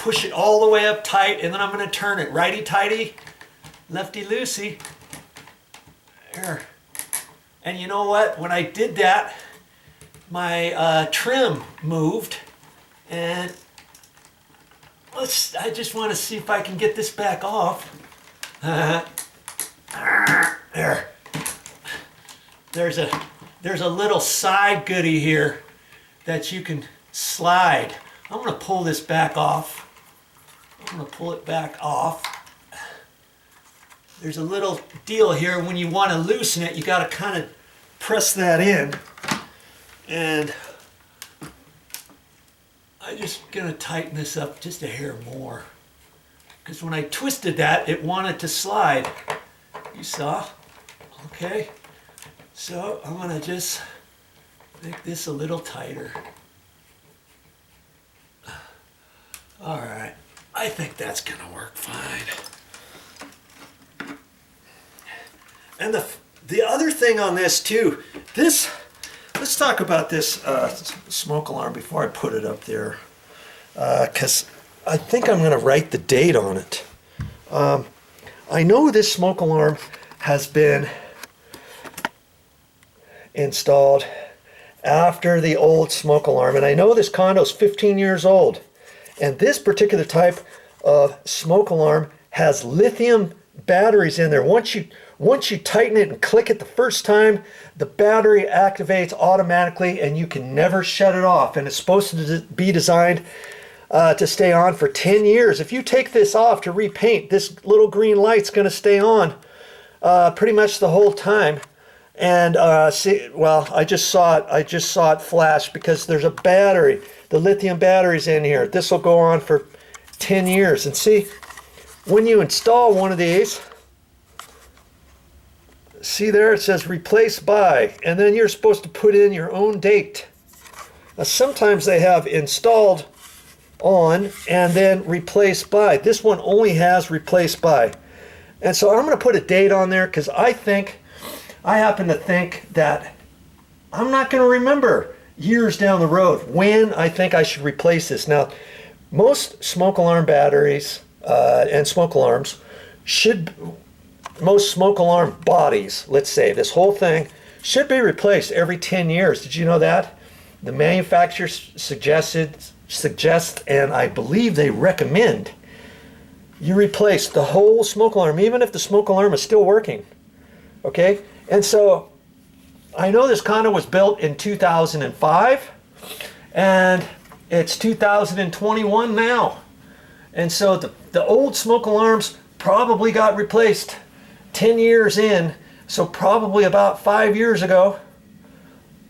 push it all the way up tight, and then I'm going to turn it righty-tighty, lefty-loosey. There. And you know what? When I did that, my trim moved, and I just want to see if I can get this back off. There. There's a little side goodie here that you can slide. I'm going to pull this back off. I'm going to pull it back off. There's a little deal here. When you want to loosen it, you got to kind of press that in. And I'm just going to tighten this up just a hair more. Because when I twisted that, it wanted to slide. You saw? Okay. So I'm going to just make this a little tighter. All right. I think that's going to work fine. And the other thing on this too, let's talk about this smoke alarm before I put it up there, because I think I'm going to write the date on it. I know this smoke alarm has been installed after the old smoke alarm, and I know this condo is 15 years old, and this particular type of smoke alarm has lithium batteries in there. Once you tighten it and click it the first time, the battery activates automatically and you can never shut it off. And it's supposed to be designed to stay on for 10 years. If you take this off to repaint, this little green light's going to stay on pretty much the whole time. And I just saw it flash because there's a battery. The lithium battery's in here. This will go on for 10 years. And see, when you install one of these, see there, it says replace by, and then you're supposed to put in your own date. Now, sometimes they have installed on and then replace by. This one only has replace by. And so I'm going to put a date on there because I happen to think that I'm not going to remember years down the road when I think I should replace this. Now, most smoke alarm batteries and smoke alarms most smoke alarm bodies, let's say, this whole thing, should be replaced every 10 years. Did you know that? The manufacturer suggests, and I believe they recommend, you replace the whole smoke alarm, even if the smoke alarm is still working. Okay? And so, I know this condo was built in 2005, and it's 2021 now. And so the old smoke alarms probably got replaced 10 years in, so probably about 5 years ago.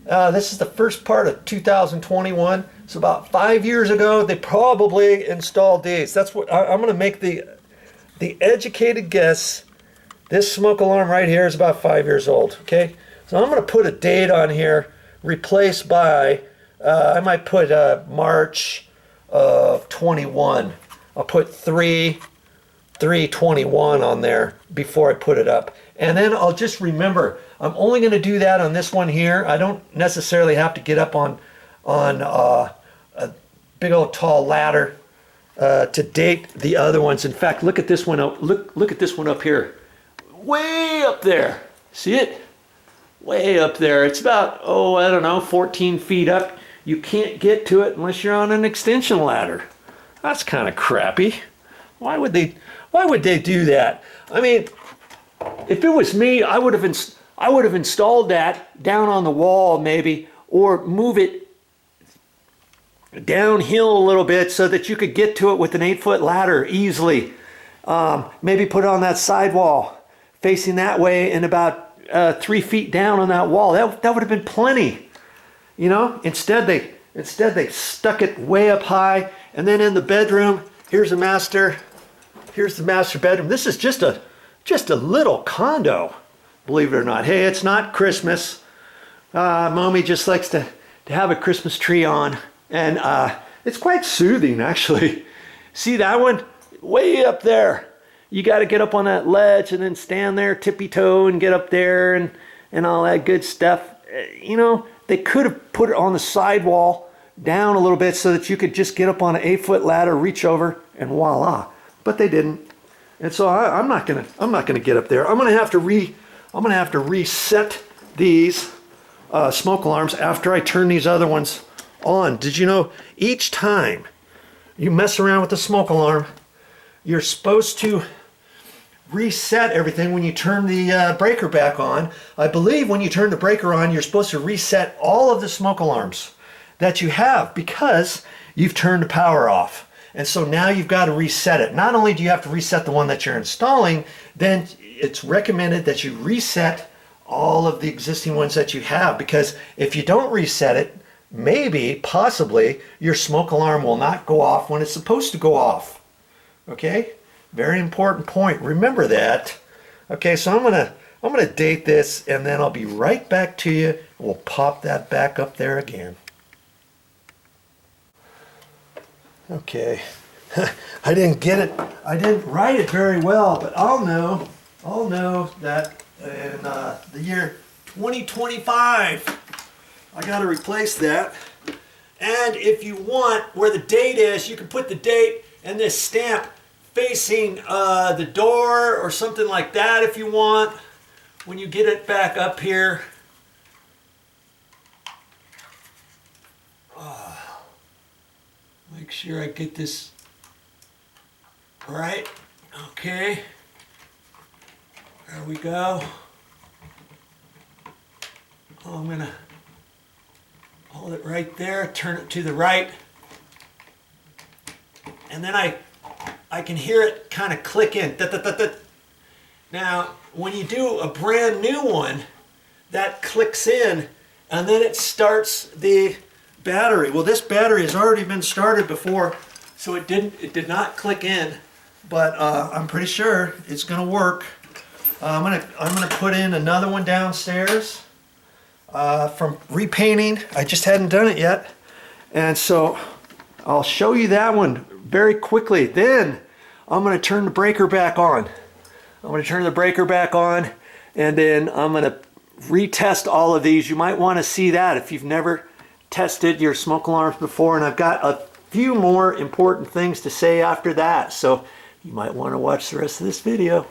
This is the first part of 2021, so about 5 years ago they probably installed these. That's what I'm going to make the educated guess. This smoke alarm right here is about 5 years old. Okay, so I'm going to put a date on here, replace by, I might put March of 21. I'll put 3/21 on there before I put it up. And then I'll just remember, I'm only going to do that on this one here. I don't necessarily have to get up on a big old tall ladder to date the other ones. In fact, look at this one up. Look at this one up here. Way up there. See it? Way up there. It's about, 14 feet up. You can't get to it unless you're on an extension ladder. That's kind of crappy. Why would they do that? I mean, if it was me, I would have installed that down on the wall maybe, or move it downhill a little bit so that you could get to it with an 8-foot ladder easily. Maybe put it on that sidewall facing that way and about 3 feet down on that wall. That would have been plenty. You know, instead they stuck it way up high, and then in the bedroom, here's the master bedroom. This is just a little condo, believe it or not. Hey, it's not Christmas. Mommy just likes to have a Christmas tree on, and it's quite soothing, actually. See that one? Way up there. You got to get up on that ledge and then stand there tippy-toe and get up there and all that good stuff. You know, they could have put it on the sidewall, down a little bit so that you could just get up on an 8-foot ladder, reach over, and voila. But they didn't. And so I'm not gonna get up there. I'm gonna have to reset these smoke alarms after I turn these other ones on. Did you know each time you mess around with the smoke alarm, you're supposed to reset everything when you turn the breaker back on? I believe when you turn the breaker on, you're supposed to reset all of the smoke alarms that you have because you've turned the power off. And so now you've got to reset it. Not only do you have to reset the one that you're installing, then it's recommended that you reset all of the existing ones that you have, because if you don't reset it, maybe, possibly, your smoke alarm will not go off when it's supposed to go off. Okay? Very important point. Remember that. Okay, so I'm gonna date this, and then I'll be right back to you. We'll pop that back up there again. Okay. I didn't get it. I didn't write it very well, but I'll know that in the year 2025, I got to replace that. And if you want where the date is, you can put the date and this stamp facing the door or something like that if you want. When you get it back up here. Make sure I get this right. Okay. There we go. I'm going to hold it right there, turn it to the right. And then I can hear it kind of click in. Now, when you do a brand new one, that clicks in and then it starts the battery. Well, this battery has already been started before, so it did not click in, but I'm pretty sure it's going to work. I'm gonna put in another one downstairs from repainting. I just hadn't done it yet, and so I'll show you that one very quickly. Then I'm going to turn the breaker back on. I'm going to turn the breaker back on, and then I'm going to retest all of these. You might want to see that if you've never tested your smoke alarms before, and I've got a few more important things to say after that, so you might want to watch the rest of this video.